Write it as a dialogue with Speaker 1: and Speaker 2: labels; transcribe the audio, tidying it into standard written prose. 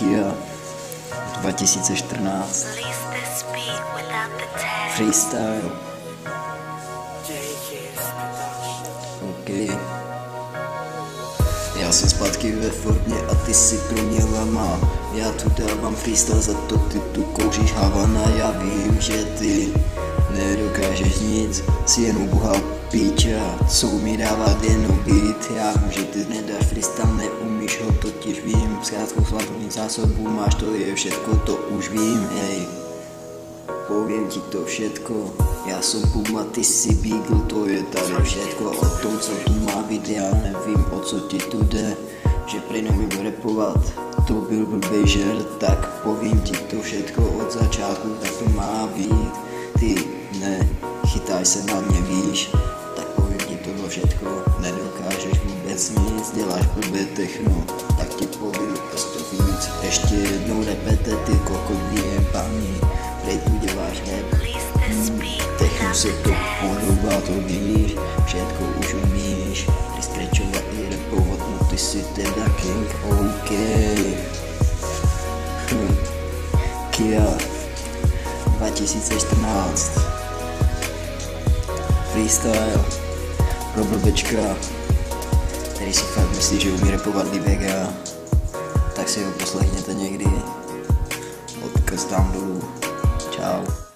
Speaker 1: Kia 2014 Freestyle. OK. Já jsem zpátky ve formě a ty si pro mě lama. Já tu dávám freestyle, za to ty tu kouříš Havana. Já vím, že ty nedokážeš nic, si jenom boha píča, co umí dávat jenom beat. Já vím, že ty nedáš freestyle, neumíš ho, totiž vím. Zkrátkou slavný zásobu máš, to je všetko, to už vím, hej. Povím ti to všetko, já jsem Puma, ty si Beagle, to je tady všetko. O tom, co tu má být, já nevím, o co ti tu jde. Že prý neumím rapovat, to byl blbej žert, tak povím ti to všetko od začátku, tak to má být. Ty nechytáš se na mě, víš, tak povím ti tohle všetko. Nedokážeš vůbec nic, děláš blbě techno, tak ti povím prostě víc. Ještě jednou repete, ty kokot bije paní. Prej tu děláš rap, techno se to podobá, to víš, všetko už umíš, ty skrečovat i rapovat, no ty si teda king, OK. Kia 2014 Freestyle pro blbečka, který si fakt myslí, že umí rapovat líp jak já, tak si ho poslechněte někdy, odkaz tam dolů. Čau.